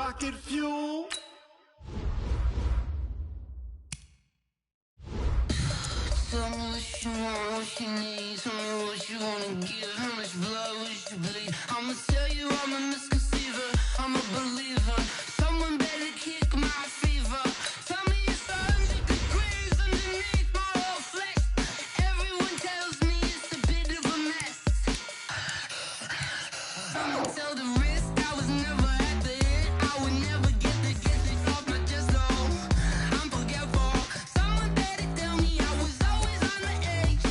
rocket fuel. Tell me what you want, what you need. Tell me what you wanna give. How much blood would you bleed? I'ma tell you I'm a misconceiver. I'm a believer. Someone better kick my fever. Tell me it's 100 degrees underneath my whole flesh. Everyone tells me it's a bit of a mess. I'ma tell the risk I was never at the end. I would never get this off my chest though. I'm forgetful. Someone better tell me I was always on the edge.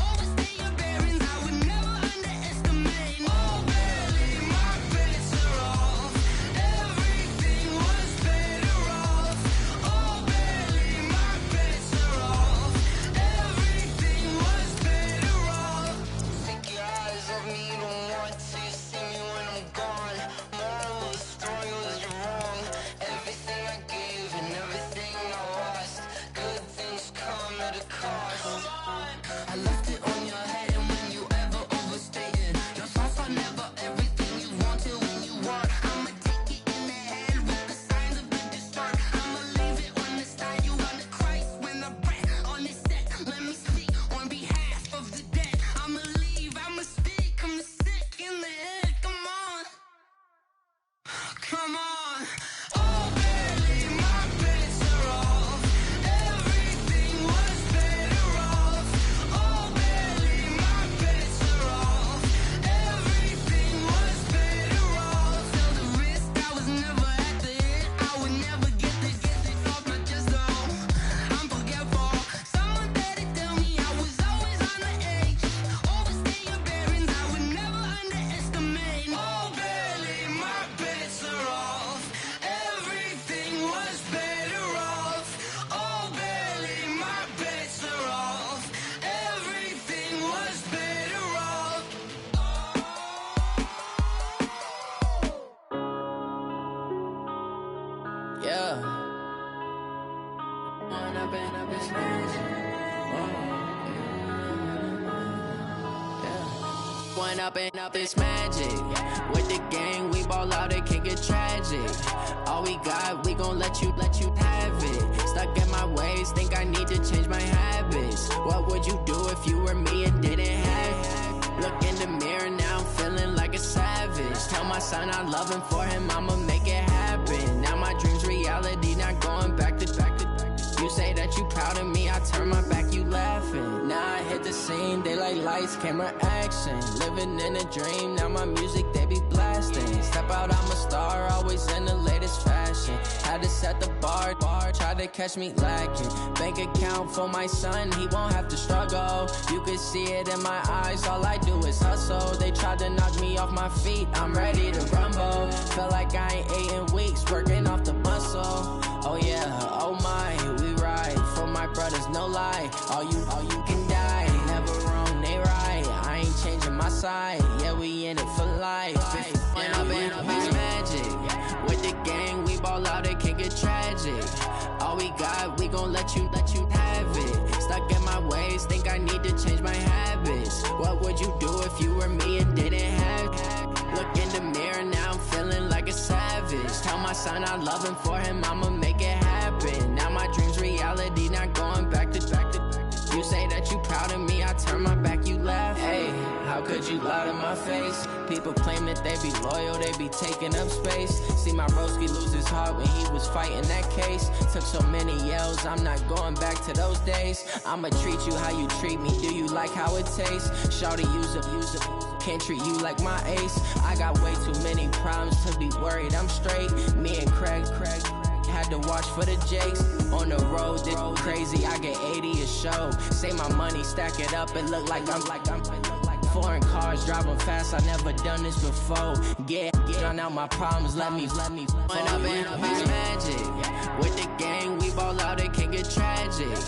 Overstay your bearings, I would never underestimate. Oh, barely, my bets are off. Everything was better off. Oh, barely, my bets are off. Everything was better off. Take your eyes off me, don't want to see me when I'm gone. Moral of the story was you're wrong. Everything I gave and everything I lost. Good things come at a cost. I left it on your head, and when you ever overstay it, your thoughts are never everything you wanted when you want. I'ma take it in the head with the signs of the distort. I'ma leave it on the side. You on the Christ when I breath on this set. Let me speak on behalf of the dead. I'ma leave, I'ma speak. I'm sick in the head. Come on, come on. Oh, barely, my bets are off. Everything was better off. Oh, barely, my bets are off. Everything was better off. Tell the risk I was never at the end. I would never get this off my chest though. I'm forgetful. Someone better tell me I was always on the edge. Overstay your bearings, I would never underestimate. Oh, barely, my bets are off. Everything was better off. Oh, barely, my bets are off. Everything was better off. Yeah. When I've been up this magic. When up this magic. With the gang, we ball out, it can get tragic. All we got, we gon' let you have it. Stuck in my ways, think I need to change my habits. What would you do if you were me and didn't have it? Look in the mirror now, I'm feeling like a savage. Tell my son I love him, for him I'ma make it happen. Now my dream's reality, not going back to. You say that you proud of me, I turn my back, you laughing. Now I hit the scene, they like lights, camera, action. Living in a dream, now my music, they be blasting. Step out, I'm a star, always in the latest fashion. Had to set the bar, try to catch me lacking. Bank account for my son, he won't have to struggle. You can see it in my eyes, all I do is hustle. They tried to knock me off my feet, I'm ready to rumble. Feel like I ain't ate in weeks, working off the muscle. Oh yeah, oh my, we ride for my brothers, no lie. All you can die, never wrong, they right. I ain't changing my side, yeah, we in it for life. When I've been up, it's magic. With the gang, we ball out, it can get tragic. All we got, we gon' let you have it. Stuck in my ways, think I need to change my habits. What would you do if you were me and didn't have it? Look in the mirror now, I'm feeling like a savage. Tell my son I love him, for him I'ma make it happen. Now my dream's reality, not going back to. You say that you proud of me, I turn my back, you laugh. Hey, how could you lie to my face? People claim that they be loyal, they be taking up space. See my broski lose his heart when he was fighting that case. Took so many yells, I'm not going back to those days. I'ma treat you how you treat me, do you like how it tastes? Shawty, use up, can't treat you like my ace. I got way too many problems to be worried, I'm straight. Me and Craig had to watch for the Jakes. On the road, this crazy, I get 80 a show. Say my money, stack it up, it look like I'm foreign cars, driving fast, I never done this before. Get on out my problems, let me When I've been up, it's magic. With the gang, we ball out, it can get tragic.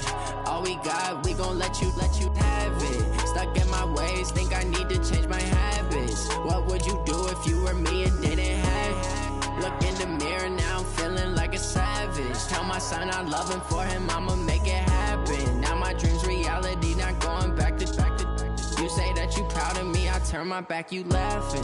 All we got, we gon' let you have it. Stuck in my ways, think I need to change my habits. What would you do if you were me and didn't have it? Look in the mirror now, I'm feeling like a savage. Tell my son I love him, for him I'ma make it happen. Now my dream's reality, not going back to. You say that you proud of me, I turn my back, you laughing.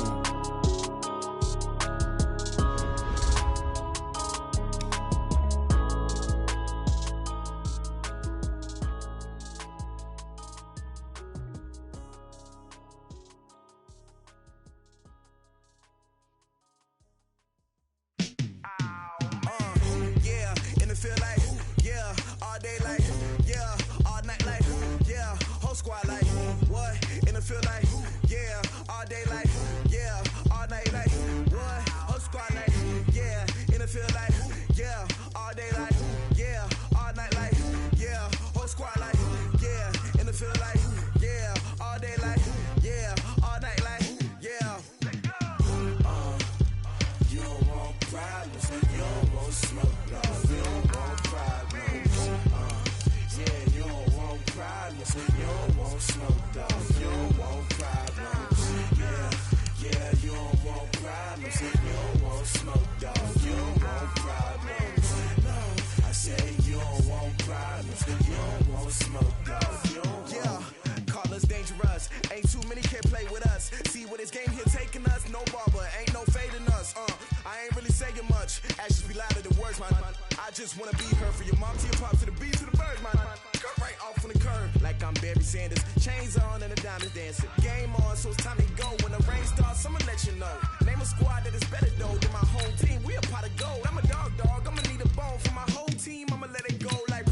just wanna be her. For your mom to your pops to the B to the bird, man. Cut right off on the curb, like I'm Barry Sanders. Chains on and the diamonds dancing. Game on, so it's time to go. When the rain starts, I'ma let you know. Name a squad that is better though than my whole team. We a pot of gold. I'm a dog. I'ma need a bone for my whole team. I'ma let it go like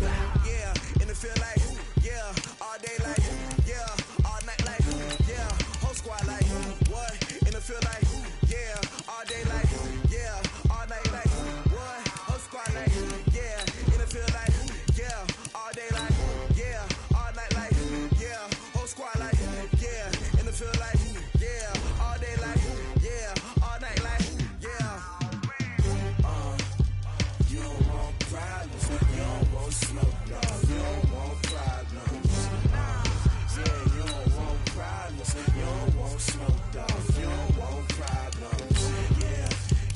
yeah. In the field like yeah. All day like yeah. All night like yeah. Whole squad like what? In the field like yeah. All day like yeah. All night like what? Whole squad like yeah. In the field like yeah. All day like yeah. All night like yeah. Whole squad like yeah. In the field like yeah. All day like yeah. All night like yeah. You don't want problems. You don't want smoke, no. You don't want problems. Yeah, you don't want problems. You don't want smoke, dog. You don't want problems.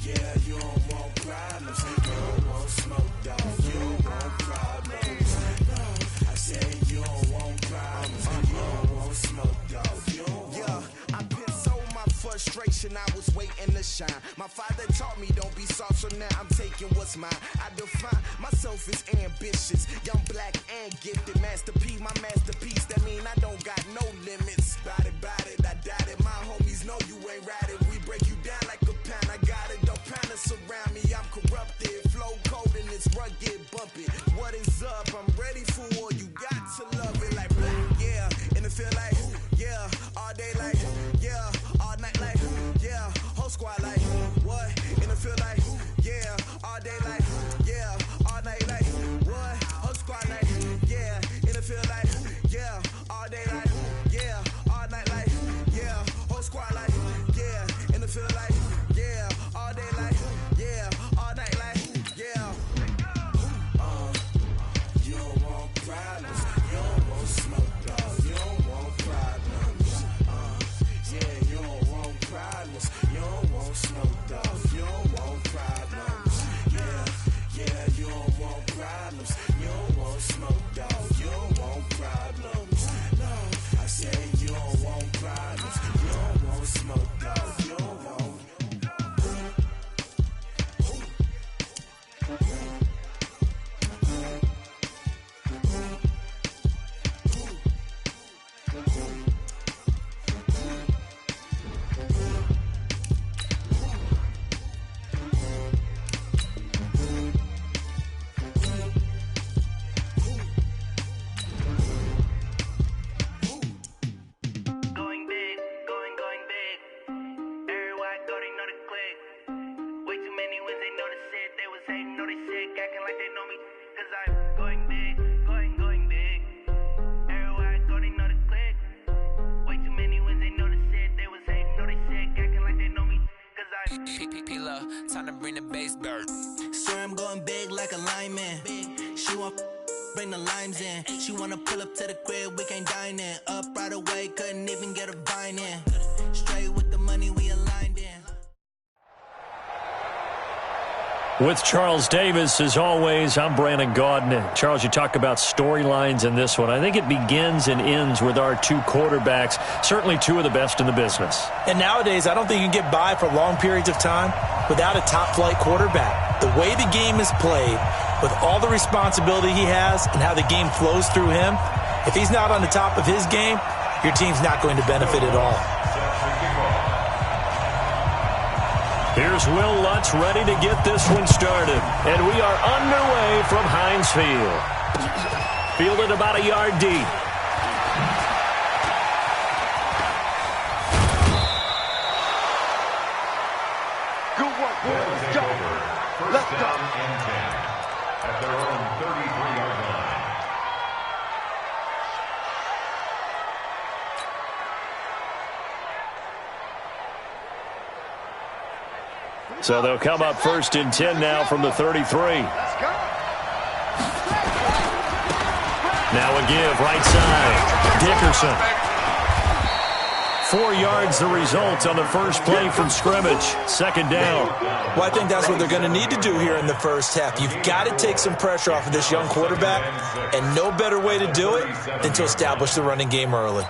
Yeah, you don't want problems. You don't want smoke, dog. You don't want problems. I said you don't want problems. You don't want smoke, dog. You don't want. Yeah, I been so my frustration. I was waiting to shine. My father taught me don't be soft, so now I'm taking what's mine. I define myself as ambitious, young, black, and gifted. Master P, my masterpiece. That mean I don't got no limits. Bout it, I doubt it. My homies know you ain't ratted. We break you down like a pound. I got it, don't pound us around me. I'm corrupted, flow cold and it's rugged, bumpy. What is up? I'm ready for war. You got to love it like black, yeah. In the field like yeah. All day like yeah. All night like yeah. Whole squad like what? In the field like yeah. All day like yeah. All night like what? Whole squad like yeah. In the field like yeah. All day like yeah. All night like yeah. Whole squad like yeah. In the field like yeah. All day like yeah. All night like yeah. You don't want problems. You don't want smoke, dog. You don't want problems. Yeah, you don't want problems. You don't want smoke, dog. You don't want problems. Yeah, you don't want problems. You don't want smoke, dog. You don't want problems. No, I said you don't want problems. You don't want smoke, dog. You don't want. Going big, going big. Everywhere I go, they know the click. Way too many wins, they know the shit. They was hating, know they sick, acting like they know me. Cause I'm going big, going big. Everywhere I go, they know the click. Way too many wins, they know the shit. They was hating, know they sick, acting like they know me. Cause I'm P-P-P-Lo, time to bring the bass dirt. Swear I'm going big like a lineman. She want bring the limes in. She wanna pull up to the crib, we can't dine in. Up right away, couldn't even get a vine in. Straight with the money, we aligned in. With Charles Davis, as always, I'm Brandon Gaudin. Charles, you talk about storylines in this one. I think it begins and ends with our two quarterbacks, certainly two of the best in the business. And nowadays, I don't think you can get by for long periods of time without a top-flight quarterback. The way the game is played, with all the responsibility he has and how the game flows through him, if he's not on the top of his game, your team's not going to benefit at all. Here's Will Lutz ready to get this one started. And we are underway from Heinz Field. Fielded about a yard deep. Good work, boys. Let's go. Let's go. At their own 33-yard line. So they'll come up 1st and 10 now from the 33. Now a give, right side. Dickerson. 4 yards the result on the first play from scrimmage. 2nd down. Well, I think that's what they're going to need to do here in the first half. You've got to take some pressure off of this young quarterback, and no better way to do it than to establish the running game early.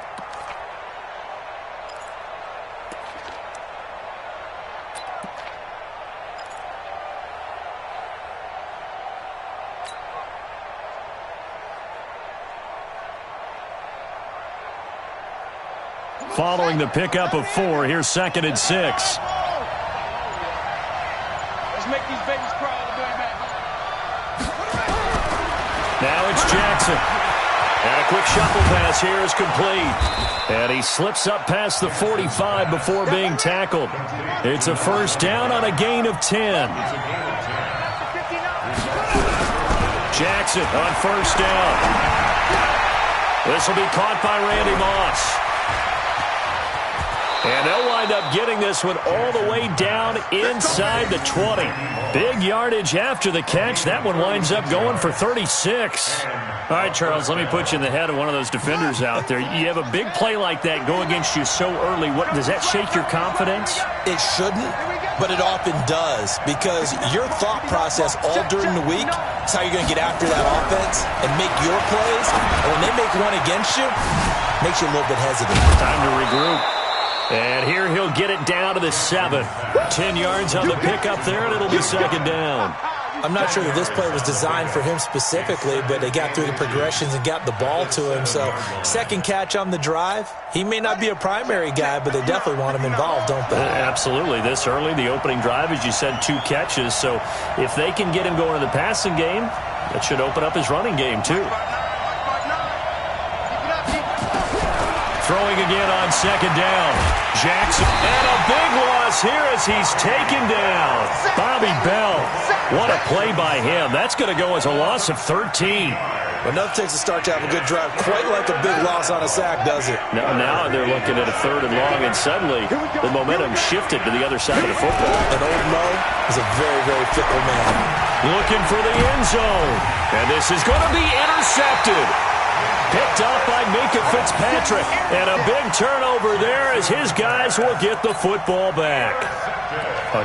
following the pickup of 4. Here's 2nd and 6. Let's make these babies cry all the way back. Now it's Jackson. And a quick shuffle pass here is complete. And he slips up past the 45 before being tackled. It's a first down on a gain of 10. Jackson on first down. This will be caught by Randy Moss. And they'll wind up getting this one all the way down inside the 20. Big yardage after the catch. That one winds up going for 36. All right, Charles, let me put you in the head of one of those defenders out there. You have a big play like that go against you so early. What, does that shake your confidence? It shouldn't, but it often does, because your thought process all during the week is how you're going to get after that offense and make your plays. And when they make one against you, it makes you a little bit hesitant. Time to regroup. And here he'll get it down to the 7. 10 yards on the pickup there, and it'll be 2nd down. I'm not sure that this play was designed for him specifically, but they got through the progressions and got the ball to him. So, 2nd catch on the drive. He may not be a primary guy, but they definitely want him involved, don't they? Absolutely. This early, the opening drive, as you said, 2 catches. So, if they can get him going in the passing game, that should open up his running game, too. Throwing again on 2nd down. Jackson. And a big loss here as he's taken down. Bobby Bell. What a play by him. That's going to go as a loss of 13. But enough takes a start to have a good drive. Quite like a big loss on a sack, does it? Now they're looking at a 3rd and long, and suddenly the momentum shifted to the other side of the football. And old Mo is a very, very fickle man. Looking for the end zone. And this is going to be intercepted. Picked off by Minka Fitzpatrick. And a big turnover there as his guys will get the football back.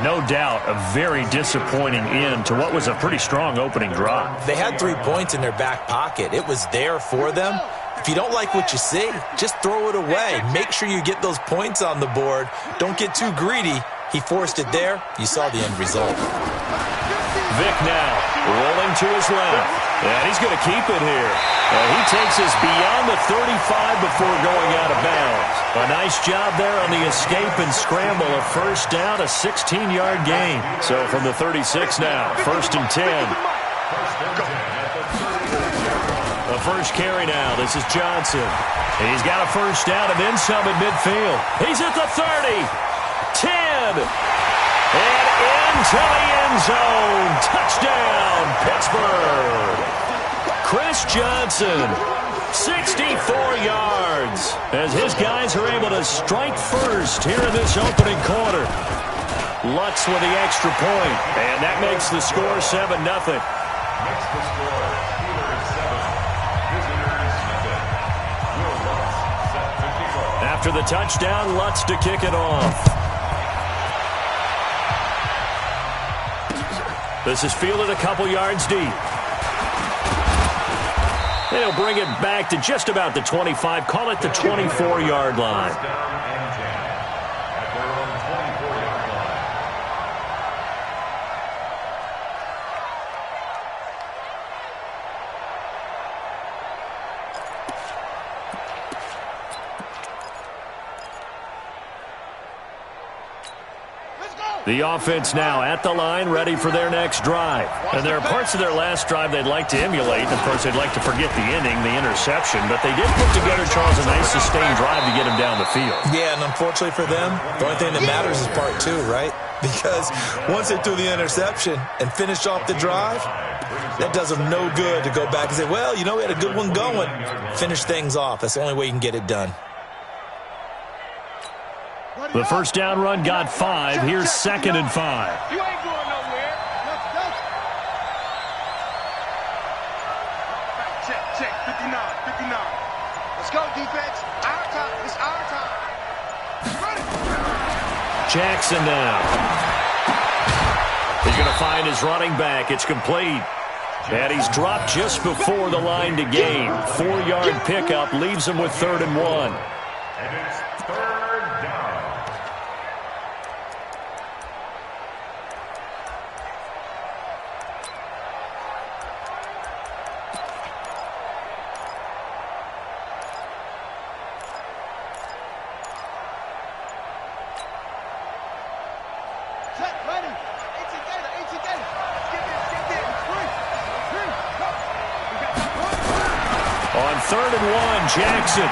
No doubt a very disappointing end to what was a pretty strong opening drive. They had 3 points in their back pocket. It was there for them. If you don't like what you see, just throw it away. Make sure you get those points on the board. Don't get too greedy. He forced it there. You saw the end result. Vic now rolling to his left. And he's going to keep it here. And he takes us beyond the 35 before going out of bounds. A nice job there on the escape and scramble. A first down, a 16-yard gain. So from the 36 now, 1st and 10. The first carry now. This is Johnson. He's got a first down and then some at midfield. He's at the 30. 10. And into the end zone. Touchdown, Pittsburgh. Chris Johnson, 64 yards, as his guys are able to strike first here in this opening quarter. Lutz with the extra point, and that makes the score 7-0. Makes the score Steelers 7, visitors nothing. Will Lutz set to kick off. After the touchdown, Lutz to kick it off. This is fielded a couple yards deep. They'll bring it back to just about the 25. Call it the 24-yard line. First down and 10 at their own 24-yard line. The offense now at the line, ready for their next drive. And there are parts of their last drive they'd like to emulate. Of course, they'd like to forget the inning, the interception. But they did put together, Charles, a nice sustained drive to get him down the field. Yeah, and unfortunately for them, the only thing that matters is part 2, right? Because once they threw the interception and finished off the drive, that does them no good to go back and say, well, you know, we had a good one going. Finish things off. That's the only way you can get it done. The first down run got 5. Here's 2nd and 5. You ain't going nowhere. Check. 59. Let's go, defense. Our time. It's our time. Ready. Jackson now. He's going to find his running back. It's complete. And he's dropped just before the line to gain. 4-yard pickup leaves him with 3rd and 1. And it's 3rd down. On 3rd and 1, Jackson.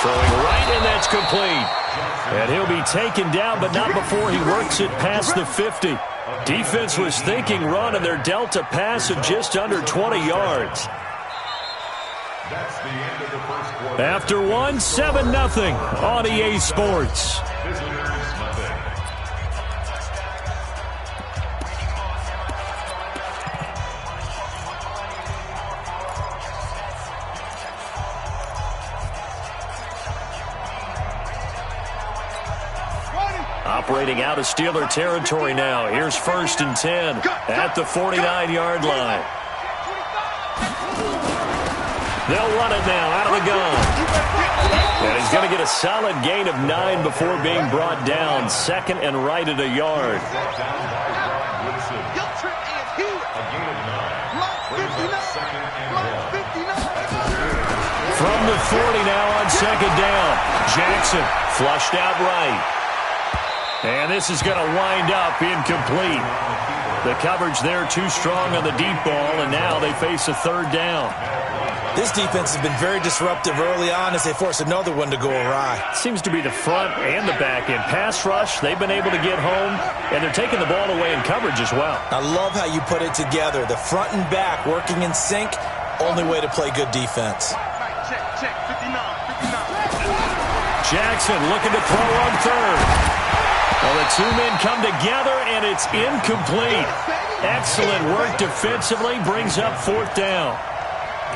Throwing right, and that's complete. And he'll be taken down, but not before he works it past the 50. Defense was thinking run, and they're dealt a pass of just under 20 yards. That's the end of the first quarter. After 1, 7-0 on EA Sports. Visitors, nothing. Operating out of Steeler territory now. Here's 1st and 10 at the 49-yard line. They'll run it now out of the gun. And he's going to get a solid gain of 9 before being brought down. 2nd and right at a yard. From the 40 now on 2nd down. Jackson flushed out right. And this is going to wind up incomplete. The coverage there too strong on the deep ball, and now they face a 3rd down. This defense has been very disruptive early on as they force another one to go awry. Seems to be the front and the back end. Pass rush, they've been able to get home, and they're taking the ball away in coverage as well. I love how you put it together. The front and back working in sync, only way to play good defense. Check, 59. Jackson looking to throw on 3rd. Well, the two men come together, and it's incomplete. Excellent work defensively, brings up 4th down.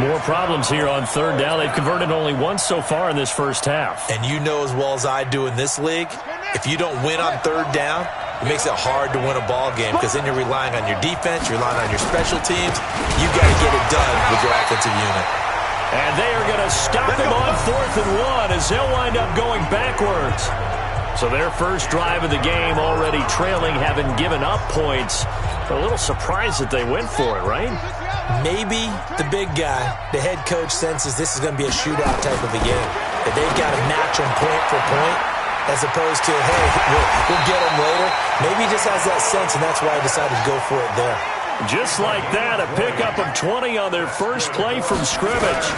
More problems here on 3rd down. They've converted only once so far in this first half. And you know as well as I do in this league, if you don't win on 3rd down, it makes it hard to win a ball game because then you're relying on your defense, you're relying on your special teams. You got to get it done with your offensive unit. And they are going to stop him on 4th and 1 as they'll wind up going backwards. So their first drive of the game already trailing, having given up points. A little surprised that they went for it, right? Maybe the big guy, the head coach, senses this is going to be a shootout type of a game. That they've got to match them point for point as opposed to, hey, we'll get them later. Maybe he just has that sense, and that's why he decided to go for it there. Just like that, a pickup of 20 on their first play from scrimmage.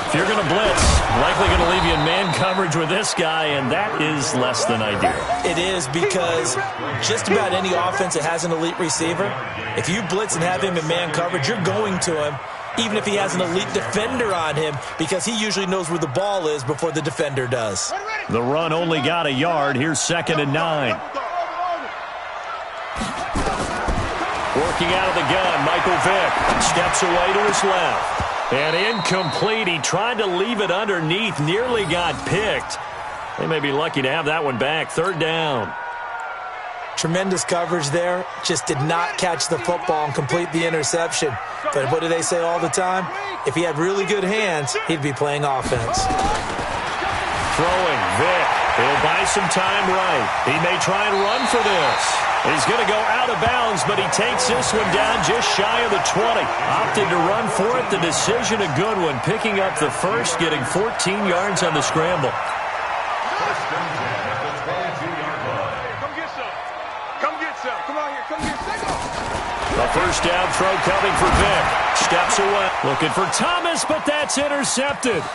If you're going to blitz, likely going to leave you in man coverage with this guy, and that is less than ideal. It is because just about any offense that has an elite receiver, if you blitz and have him in man coverage, you're going to him, even if he has an elite defender on him, because he usually knows where the ball is before the defender does. The run only got a yard. Here's 2nd and 9. Working out of the gun, Michael Vick steps away to his left. And incomplete. He tried to leave it underneath, nearly got picked. They may be lucky to have that one back. 3rd down. Tremendous coverage there. Just did not catch the football and complete the interception. But what do they say all the time? If he had really good hands, he'd be playing offense. Throwing, Vick. He'll buy some time right. He may try and run for this. He's going to go out of bounds, but he takes this one down just shy of the 20. Opted to run for it. The decision a good one. Picking up the first, getting 14 yards on the scramble. First and 10 at the 22-yard line. Come get some. Come get some. Come on here. Come get some. A first down throw coming for Vick. Steps away. Looking for Thomas, but that's intercepted.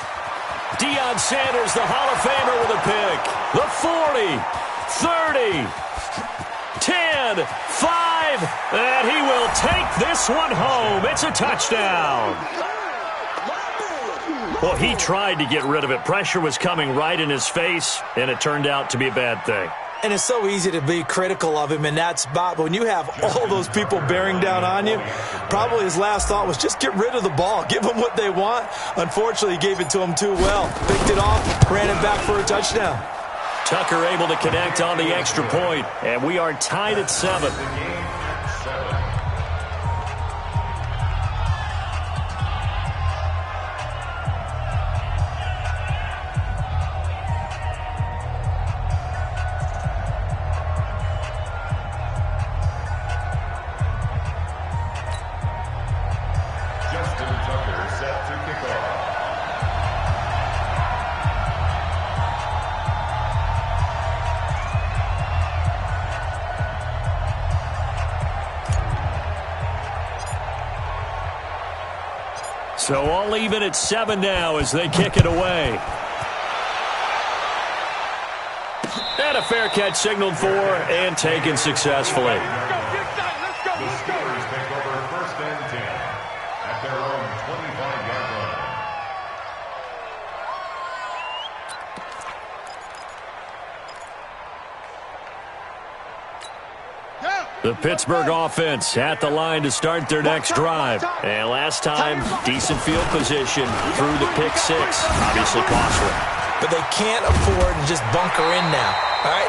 Deion Sanders, the Hall of Famer, with a pick. The 40, 30, 10, 5, and he will take this one home. It's a touchdown. Well, he tried to get rid of it. Pressure was coming right in his face, and it turned out to be a bad thing. And it's so easy to be critical of him in that spot. But when you have all those people bearing down on you, probably his last thought was just get rid of the ball. Give them what they want. Unfortunately, he gave it to them too well. Picked it off, ran it back for a touchdown. Tucker able to connect on the extra point, and we are tied at 7. So all even at 7 now as they kick it away. And a fair catch signaled for and taken successfully. The Steelers take over 1st and 10 at their own 25-yard line. The Pittsburgh offense at the line to start their next drive. And last time, decent field position through the pick 6. Obviously costly. But they can't afford to just bunker in now. All right,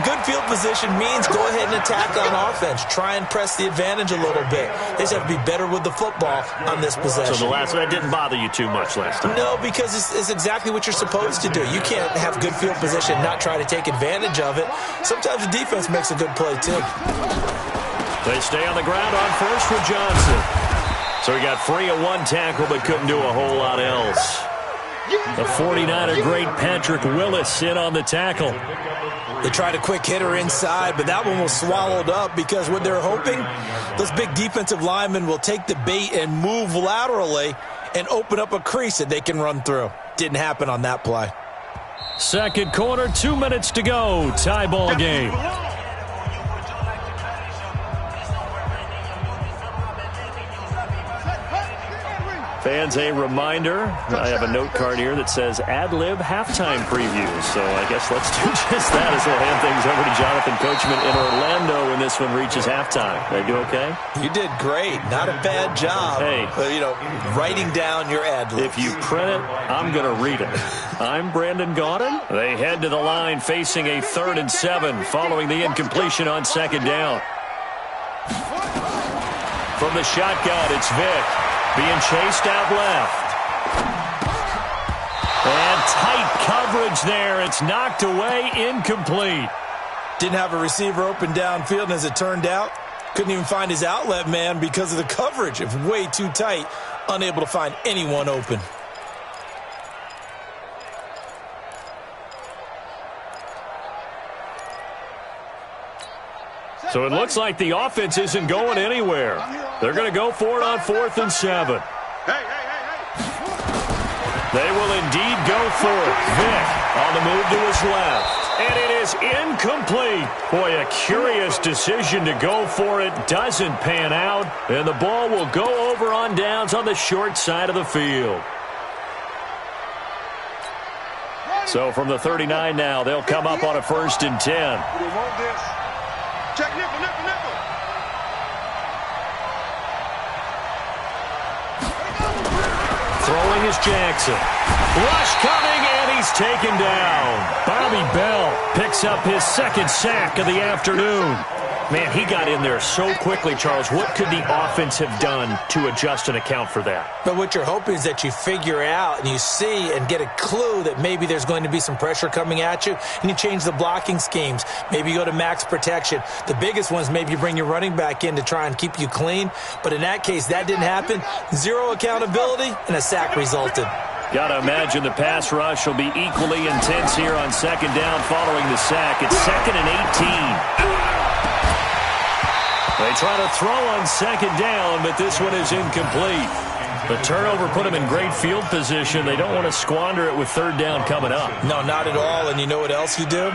good field position means go ahead and attack on offense. Try and press the advantage a little bit. They just have to be better with the football on this possession. So that didn't bother you too much last time? No, because it's exactly what you're supposed to do. You can't have good field position and not try to take advantage of it. Sometimes the defense makes a good play, too. They stay on the ground on first with Johnson. So he got free of 1 tackle but couldn't do a whole lot else. The 49er great Patrick Willis in on the tackle. They tried a quick hitter inside, but that one was swallowed up because what they're hoping, those big defensive linemen will take the bait and move laterally and open up a crease that they can run through. Didn't happen on that play. Second quarter, 2 minutes to go. Tie ball game. Fans, a reminder, I have a note card here that says ad-lib halftime preview. So I guess let's do just that as we'll hand things over to Jonathan Coachman in Orlando when this one reaches halftime. Did I do okay? You did great. Not a bad job. Hey. Writing down your ad-libs. If you print it, I'm going to read it. I'm Brandon Gaudin. They head to the line facing a 3rd and 7 following the incompletion on 2nd down. From the shotgun, it's Vick. Being chased out left. And tight coverage there. It's knocked away, incomplete. Didn't have a receiver open downfield, and as it turned out, couldn't even find his outlet man because of the coverage. It was way too tight, unable to find anyone open. So it looks like the offense isn't going anywhere. They're going to go for it on 4th and 7. They will indeed go for it. Vick on the move to his left. And it is incomplete. Boy, a curious decision to go for it. Doesn't pan out. And the ball will go over on downs on the short side of the field. So from the 39 now, they'll come up on a 1st and 10. Check nickel. Throwing is Jackson. Rush coming, and he's taken down. Bobby Bell picks up his 2nd sack of the afternoon. Man, he got in there so quickly, Charles. What could the offense have done to adjust and account for that? But what you're hoping is that you figure out and you see and get a clue that maybe there's going to be some pressure coming at you, and you change the blocking schemes. Maybe you go to max protection. The biggest ones, maybe you bring your running back in to try and keep you clean. But in that case, that didn't happen. 0 accountability, and a sack resulted. Got to imagine the pass rush will be equally intense here on 2nd down following the sack. It's 2nd and 18. They try to throw on 2nd down, but this one is incomplete. The turnover put them in great field position. They don't want to squander it with 3rd down coming up. No, not at all. And you know what else you do?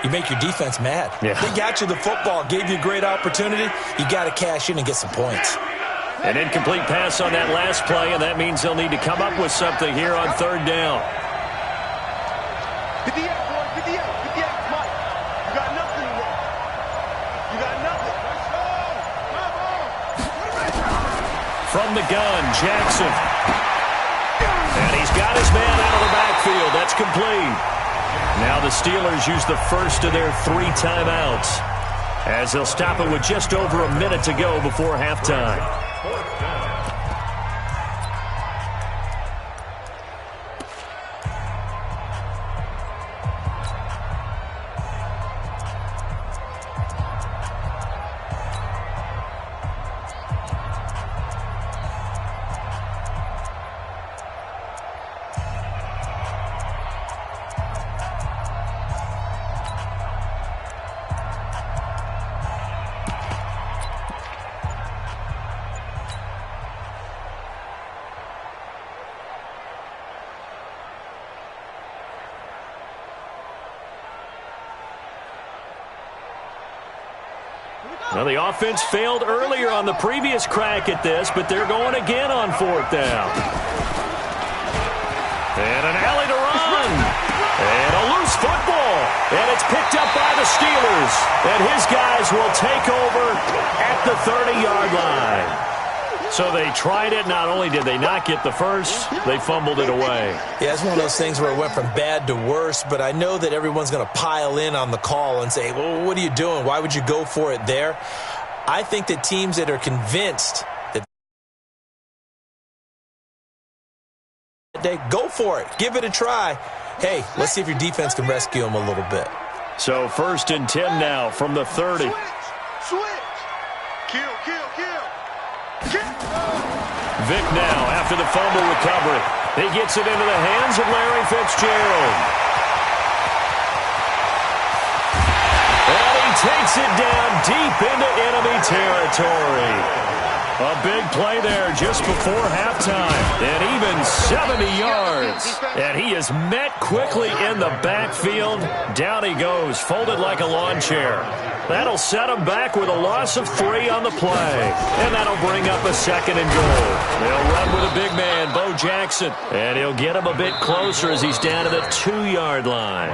You make your defense mad. Yeah. They got you the football, gave you a great opportunity. You got to cash in and get some points. An incomplete pass on that last play, and that means they'll need to come up with something here on 3rd down. 58, boy, 58, Mike. You got nothing. You got nothing. Let's go. From the gun, Jackson. And he's got his man out of the backfield. That's complete. Now the Steelers use the first of their 3 timeouts, as they'll stop it with just over a minute to go before halftime. Well, the offense failed earlier on the previous crack at this, but they're going again on 4th down. And an alley to run. And a loose football. And it's picked up by the Steelers. And his guys will take over at the 30-yard line. So they tried it. Not only did they not get the first, they fumbled it away. Yeah, it's one of those things where it went from bad to worse, but I know that everyone's going to pile in on the call and say, well, what are you doing? Why would you go for it there? I think that teams that are convinced that they go for it. Give it a try. Hey, let's see if your defense can rescue them a little bit. So 1st and 10 now from the 30. Switch. Kill. Vic now after the fumble recovery. He gets it into the hands of Larry Fitzgerald. And he takes it down deep into enemy territory. A big play there just before halftime. And even 70 yards. And he is met quickly in the backfield. Down he goes, folded like a lawn chair. That'll set him back with a loss of 3 on the play. And that'll bring up a 2nd and goal. They'll run with a big man, Bo Jackson. And he'll get him a bit closer as he's down to the 2-yard line.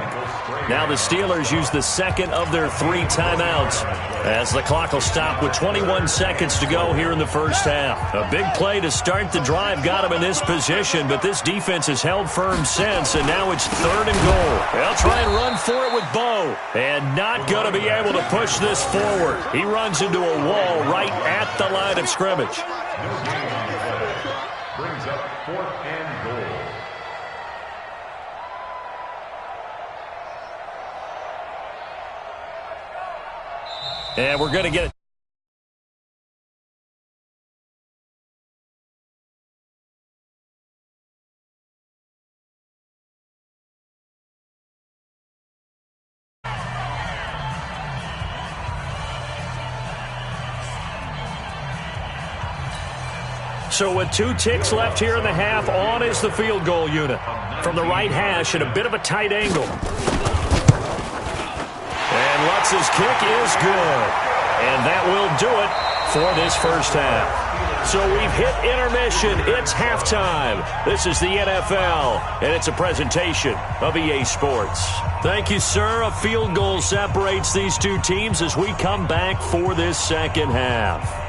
Now the Steelers use the 2nd of their 3 timeouts as the clock will stop with 21 seconds to go here in the first half. A big play to start the drive got him in this position, but this defense has held firm since, and now it's 3rd and goal. They'll try and run for it with Bo, and not going to be able to push this forward. He runs into a wall right at the line of scrimmage. Brings up 4th and goal. And we're going to get it. So with 2 ticks left here in the half, on is the field goal unit. From the right hash at a bit of a tight angle. And Lutz's kick is good. And that will do it for this first half. So we've hit intermission. It's halftime. This is the NFL, and it's a presentation of EA Sports. Thank you, sir. A field goal separates these 2 teams as we come back for this second half.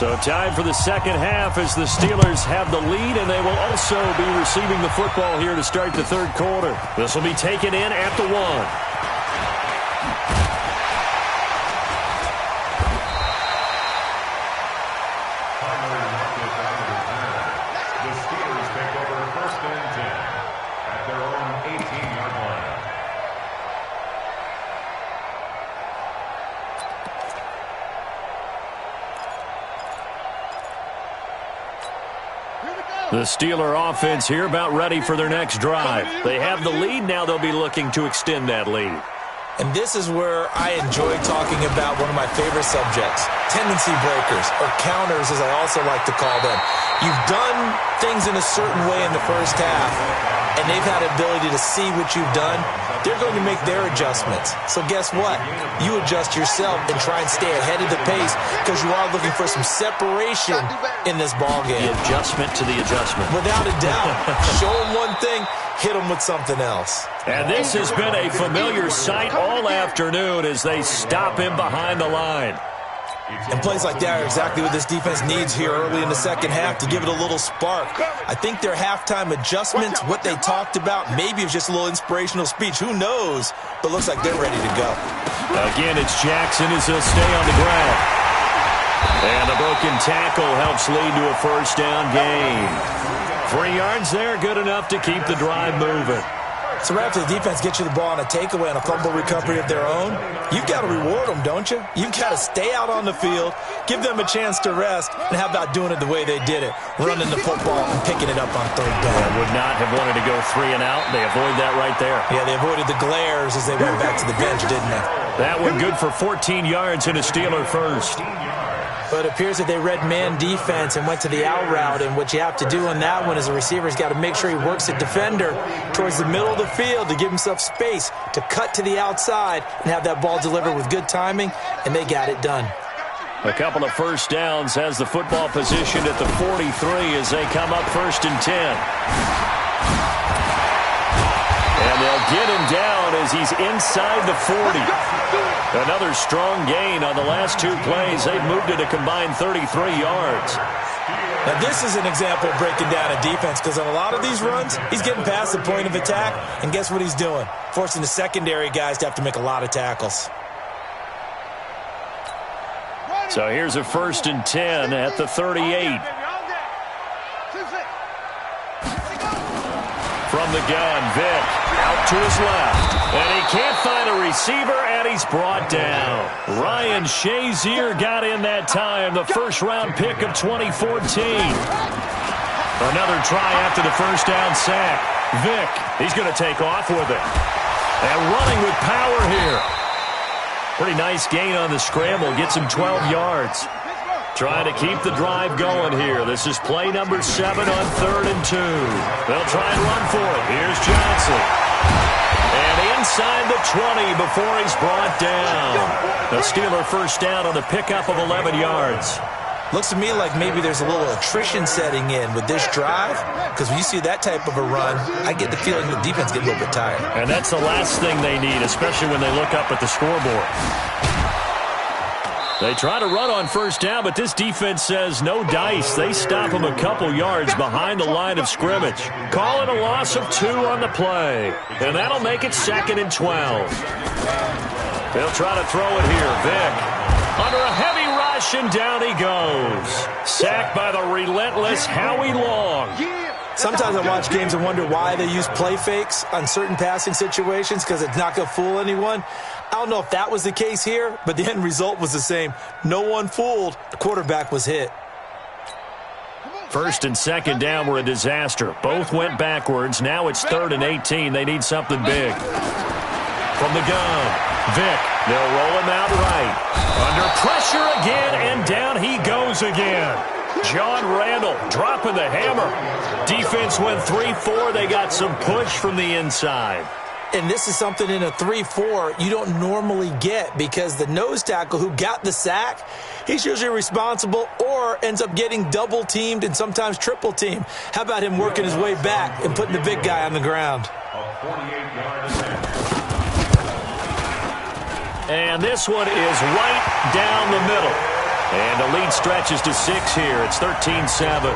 So time for the second half as the Steelers have the lead, and they will also be receiving the football here to start the 3rd quarter. This will be taken in at the 1. The Steelers take over 1st and 10 at their own 18-yard line. The Steeler offense here about ready for their next drive. They have the lead. Now they'll be looking to extend that lead. And this is where I enjoy talking about one of my favorite subjects, tendency breakers, or counters as I also like to call them. You've done things in a certain way in the first half, and they've had the ability to see what you've done. They're going to make their adjustments. So guess what? You adjust yourself and try and stay ahead of the pace because you are looking for some separation in this ball game. The adjustment to the adjustment. Without a doubt. Show them one thing, hit them with something else. And this has been a familiar sight all afternoon as they stop him behind the line. And plays like that are exactly what this defense needs here early in the second half to give it a little spark. I think their halftime adjustments, what they talked about, maybe it's just a little inspirational speech. Who knows? But looks like they're ready to go. Again, it's Jackson as he'll stay on the ground. And the broken tackle helps lead to a first down gain. 3 yards there, good enough to keep the drive moving. So right after the defense gets you the ball on a takeaway and a fumble recovery of their own, you've got to reward them, don't you? You've got to stay out on the field, give them a chance to rest, and how about doing it the way they did it, running the football and picking it up on third down. They would not have wanted to go 3 and out. They avoid that right there. Yeah, they avoided the glares as they went back to the bench, didn't they? That one good for 14 yards and a Steeler first. But it appears that they read man defense and went to the out route, and what you have to do on that one is the receiver's got to make sure he works the defender towards the middle of the field to give himself space to cut to the outside and have that ball delivered with good timing, and they got it done. A couple of first downs has the football positioned at the 43 as they come up 1st and 10. And they'll get him down as he's inside the 40. Another strong gain on the last 2 plays. They've moved it a combined 33 yards. Now, this is an example of breaking down a defense, because on a lot of these runs, he's getting past the point of attack, and guess what he's doing? Forcing the secondary guys to have to make a lot of tackles. So here's a 1st and 10 at the 38. From the gun, Vick out to his left. And he can't find a receiver, and he's brought down. Ryan Shazier got in that time, the first-round pick of 2014. Another try after the first down sack. Vick, he's going to take off with it. And running with power here. Pretty nice gain on the scramble. Gets him 12 yards. Trying to keep the drive going here. This is play number 7 on 3rd and 2. They'll try and run for it. Here's Johnson. And inside the 20 before he's brought down. The Steeler first down on the pickup of 11 yards. Looks to me like maybe there's a little attrition setting in with this drive, because when you see that type of a run, I get the feeling the defense gets a little bit tired. And that's the last thing they need, especially when they look up at the scoreboard. They try to run on first down, but this defense says no dice. They stop him a couple yards behind the line of scrimmage. Call it a loss of 2 on the play. And that'll make it 2nd and 12. They'll try to throw it here. Vick under a heavy rush, and down he goes. Sacked by the relentless Howie Long. Sometimes I watch games and wonder why they use play fakes on certain passing situations, because it's not going to fool anyone. I don't know if that was the case here, but the end result was the same. No one fooled. The quarterback was hit. 1st and 2nd down were a disaster. Both went backwards. Now it's 3rd and 18. They need something big. From the gun, Vick. They'll roll him out right. Under pressure again, and down he goes again. John Randall dropping the hammer. Defense went 3-4. They got some push from the inside. And this is something in a 3-4 you don't normally get, because the nose tackle who got the sack, he's usually responsible or ends up getting double-teamed and sometimes triple-teamed. How about him working his way back and putting the big guy on the ground? And this one is right down the middle. And the lead stretches to 6 here. It's 13-7.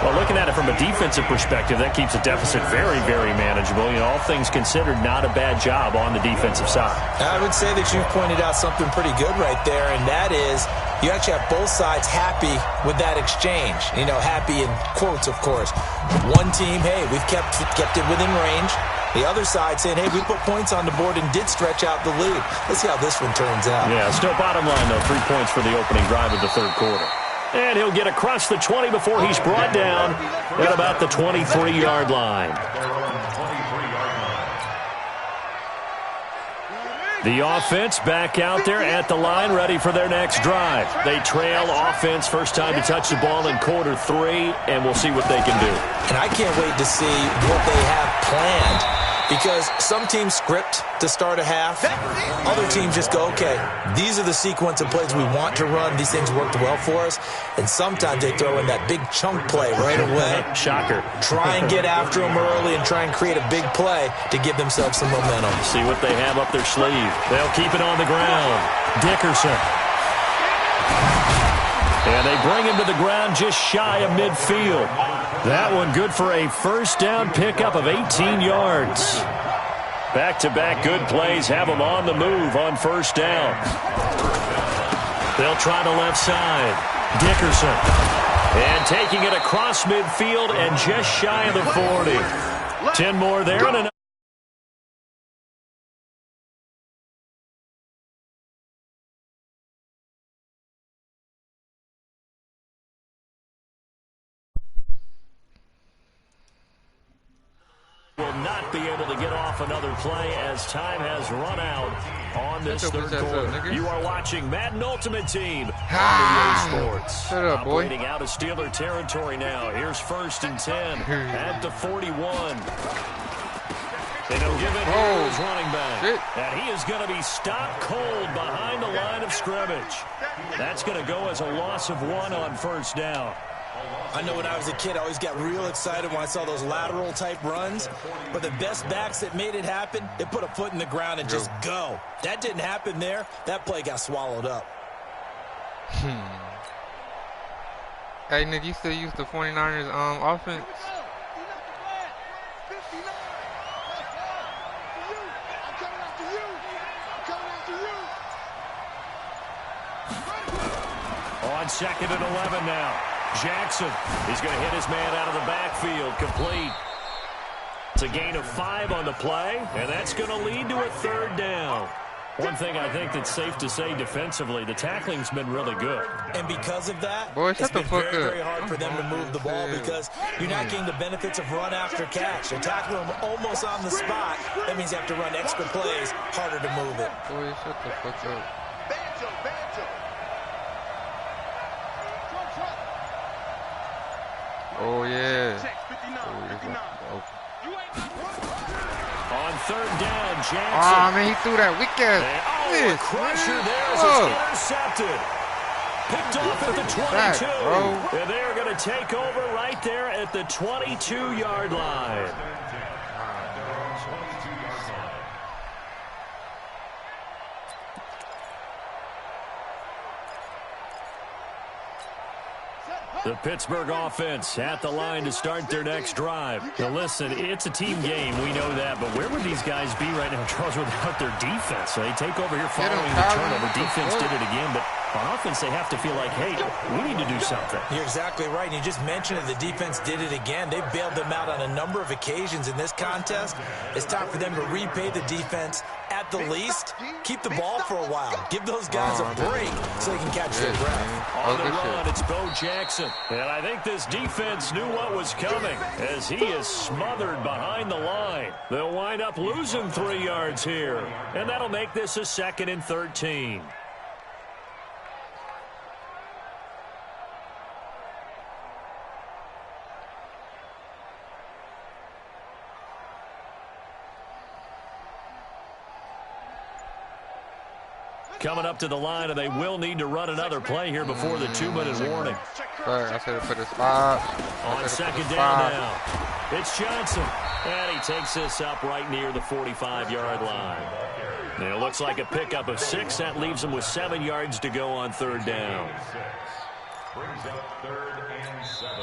Well, looking at it from a defensive perspective, that keeps the deficit very, very manageable. You know, all things considered, not a bad job on the defensive side. I would say that you've pointed out something pretty good right there, and that is you actually have both sides happy with that exchange. You know, happy in quotes, of course. One team, hey, we've kept it within range. The other side saying, hey, we put points on the board and did stretch out the lead. Let's see how this one turns out. Yeah, still bottom line, though, 3 points for the opening drive of the 3rd quarter. And he'll get across the 20 before he's brought down at about the 23-yard line. The offense back out there at the line, ready for their next drive. They trail offense, first time to touch the ball in quarter 3, and we'll see what they can do. And I can't wait to see what they have planned, because some teams script to start a half. Other teams just go, okay, these are the sequence of plays we want to run. These things worked well for us. And sometimes they throw in that big chunk play right away. Shocker. Try and get after them early and try and create a big play to give themselves some momentum. See what they have up their sleeve. They'll keep it on the ground. Dickerson. And they bring him to the ground just shy of midfield. That one good for a first down pickup of 18 yards. Back-to-back good plays have them on the move on first down. They'll try the left side. Dickerson. And taking it across midfield and just shy of the 40. 10 more there and another. not be able to get off another play as time has run out on this third quarter. You are watching Madden Ultimate Team on EA Sports. Shut up, boy. Operating out of Steeler territory now. Here's 1st and 10 at the 41. And he'll give it to his running back. And he is going to be stopped cold behind the line of scrimmage. That's going to go as a loss of 1 on 1st down. I know when I was a kid, I always got real excited when I saw those lateral type runs. But the best backs that made it happen, they put a foot in the ground and just go. That didn't happen there. That play got swallowed up. Hey, Nick, you still use the 49ers offense? On 2nd and 11 now. Jackson is going to hit his man out of the backfield. Complete. It's a gain of 5 on the play, and that's going to lead to a 3rd down. One thing I think that's safe to say defensively, the tackling's been really good. And because of that, boy, it's been very, very hard for them to move the ball because you're not getting the benefits of run after catch. They're tackling them almost on the spot. That means you have to run extra plays, harder to move it. Boy, shut the fuck up. Oh, yeah. On 3rd down, Jackson. Oh, man, he threw that weak ass. A crusher there as it's intercepted. Picked off at the 22. And they're going to take over right there at the 22-yard line. The Pittsburgh offense at the line to start their next drive. Now, listen, it's a team game. We know that. But where would these guys be right now, Charles, without their defense? So they take over here following the turnover. Defense did it again. But on offense, they have to feel like, hey, we need to do something. You're exactly right. And you just mentioned it. The defense did it again. They bailed them out on a number of occasions in this contest. It's time for them to repay the defense. At the least, keep the ball for a while. Give those guys a break so they can catch their breath. On the run, it's Bo Jackson. And I think this defense knew what was coming as he is smothered behind the line. They'll wind up losing 3 yards here. And that'll make this a 2nd and 13. Coming up to the line, and they will need to run another play here before the 2-minute warning. Sorry, I said put a spot. On 2nd down now, it's Johnson. And he takes this up right near the 45-yard line. And it looks like a pickup of 6. That leaves them with 7 yards to go on 3rd down.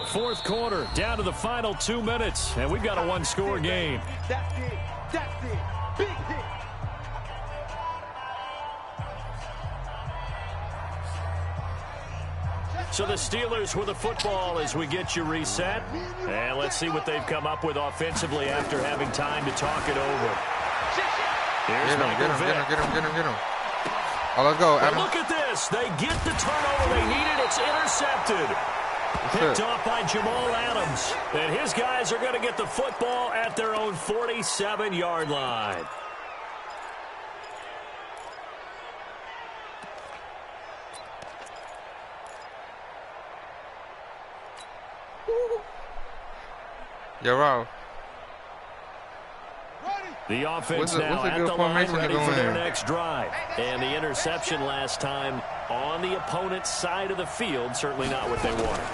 4th quarter, down to the final 2 minutes. And we've got a 1-score game. That's it. That's it. Big hit. So the Steelers with the football as we get you reset. And let's see what they've come up with offensively after having time to talk it over. Here's Get him. Oh, let's go, Adam. Look at this. They get the turnover they needed. It's intercepted. Picked off by Jamal Adams. And his guys are going to get the football at their own 47-yard line. Yo, Rob. The offense now at the line, ready for their next drive. And the interception last time on the opponent's side of the field, certainly not what they wanted.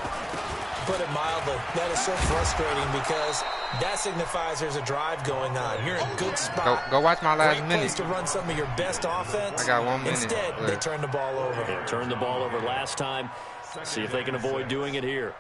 Put it mildly, that is so frustrating because that signifies there's a drive going on. You're in a good spot. Go watch my last Great minute. place to run some of your best offense. I got 1 minute. Instead, they turned the ball over. They turned the ball over last time. See if they can avoid doing it here.